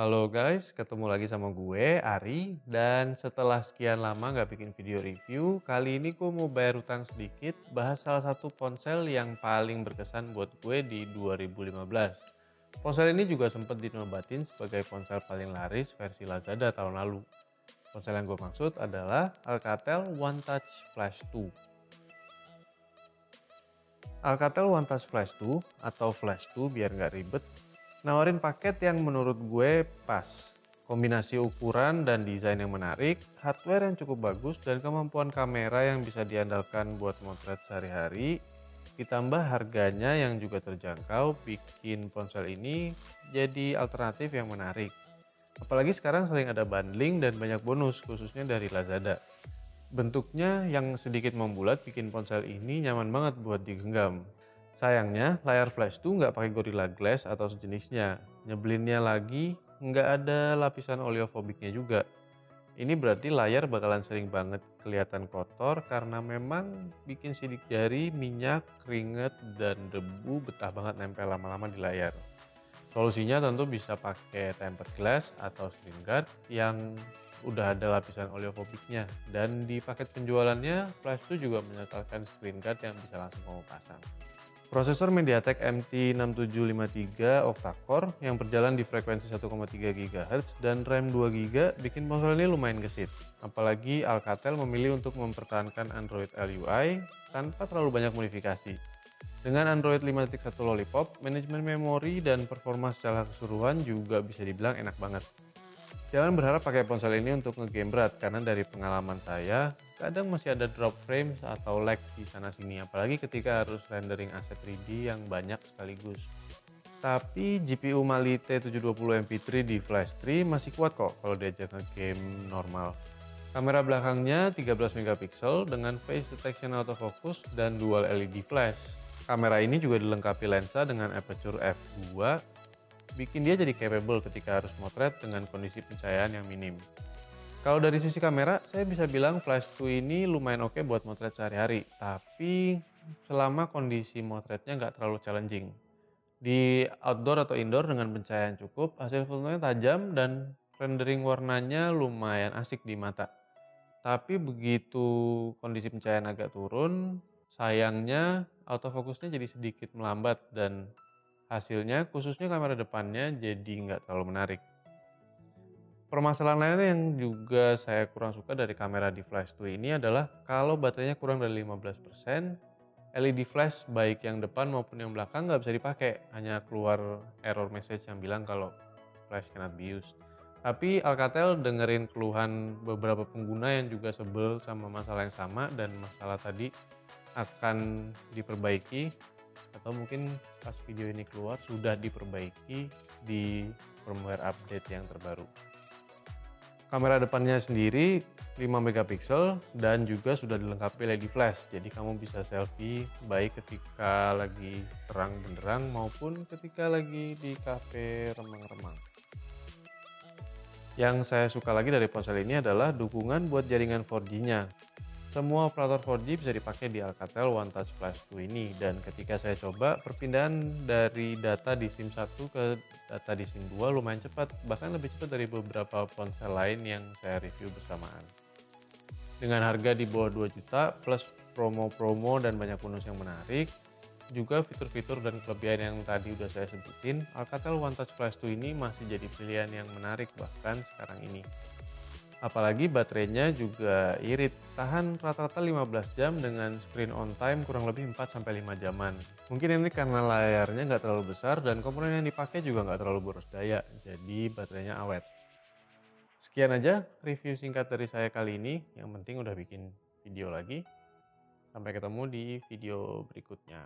Halo guys, ketemu lagi sama gue, Ari. Dan setelah sekian lama nggak bikin video review, kali ini gue mau bayar utang sedikit, bahas salah satu ponsel yang paling berkesan buat gue di 2015. Ponsel ini juga sempat dinobatin sebagai ponsel paling laris versi Lazada tahun lalu. Ponsel yang gue maksud adalah Alcatel One Touch Flash 2. Alcatel One Touch Flash 2 atau Flash 2 biar nggak ribet, nawarin paket yang menurut gue pas. Kombinasi ukuran dan desain yang menarik, hardware yang cukup bagus, dan kemampuan kamera yang bisa diandalkan buat motret sehari-hari, ditambah harganya yang juga terjangkau, bikin ponsel ini jadi alternatif yang menarik. Apalagi sekarang sering ada bundling dan banyak bonus, khususnya dari Lazada. Bentuknya yang sedikit membulat bikin ponsel ini nyaman banget buat digenggam. Sayangnya, layar flash tuh nggak pakai Gorilla Glass atau sejenisnya. Nyebelinnya lagi, nggak ada lapisan oleofobiknya juga. Ini berarti layar bakalan sering banget kelihatan kotor karena memang bikin sidik jari, minyak, keringet, dan debu betah banget nempel lama-lama di layar. Solusinya tentu bisa pakai tempered glass atau screen guard yang udah ada lapisan oleofobiknya, dan di paket penjualannya Flash 2 juga menyetelkan screen guard yang bisa langsung kamu pasang. Prosesor MediaTek MT6753 octa-core yang berjalan di frekuensi 1,3 GHz dan RAM 2 GB bikin ponsel ini lumayan gesit. Apalagi Alcatel memilih untuk mempertahankan Android LUI tanpa terlalu banyak modifikasi. Dengan Android 5.1 Lollipop, manajemen memori dan performa secara keseluruhan juga bisa dibilang enak banget. Jangan berharap pakai ponsel ini untuk ngegame berat, karena dari pengalaman saya, kadang masih ada drop frames atau lag di sana-sini, apalagi ketika harus rendering aset 3D yang banyak sekaligus. Tapi GPU Mali T720 MP3 di Flash 3 masih kuat kok kalau diajak ngegame normal. Kamera belakangnya 13 megapiksel dengan face detection autofocus dan dual LED flash. Kamera ini juga dilengkapi lensa dengan aperture f2, bikin dia jadi capable ketika harus motret dengan kondisi pencahayaan yang minim. Kalau dari sisi kamera, saya bisa bilang Flash 2 ini lumayan oke buat motret sehari-hari, tapi selama kondisi motretnya nggak terlalu challenging. Di outdoor atau indoor dengan pencahayaan cukup, hasil fotonya tajam dan rendering warnanya lumayan asik di mata. Tapi begitu kondisi pencahayaan agak turun, sayangnya autofokusnya jadi sedikit melambat dan hasilnya, khususnya kamera depannya, jadi nggak terlalu menarik. Permasalahan lainnya yang juga saya kurang suka dari kamera di Flash 2 ini adalah kalau baterainya kurang dari 15%, LED flash baik yang depan maupun yang belakang nggak bisa dipakai, hanya keluar error message yang bilang kalau flash cannot be used. Tapi Alcatel dengerin keluhan beberapa pengguna yang juga sebel sama masalah yang sama, dan masalah tadi akan diperbaiki, atau mungkin pas video ini keluar sudah diperbaiki di firmware update yang terbaru. Kamera depannya sendiri 5 megapiksel dan juga sudah dilengkapi LED flash. Jadi kamu bisa selfie baik ketika lagi terang benderang maupun ketika lagi di cafe remang-remang. Yang saya suka lagi dari ponsel ini adalah dukungan buat jaringan 4G-nya. Semua operator 4G bisa dipakai di Alcatel One Touch Flash 2 ini, dan ketika saya coba perpindahan dari data di SIM 1 ke data di SIM 2 lumayan cepat, bahkan lebih cepat dari beberapa ponsel lain yang saya review bersamaan. Dengan harga di bawah 2 juta plus promo-promo dan banyak bonus yang menarik, juga fitur-fitur dan kelebihan yang tadi udah saya sebutin, Alcatel One Touch Flash 2 ini masih jadi pilihan yang menarik bahkan sekarang ini. Apalagi baterainya juga irit, tahan rata-rata 15 jam dengan screen on time kurang lebih 4-5 jaman. Mungkin ini karena layarnya nggak terlalu besar dan komponen yang dipakai juga nggak terlalu boros daya, jadi baterainya awet. Sekian aja review singkat dari saya kali ini, yang penting udah bikin video lagi. Sampai ketemu di video berikutnya.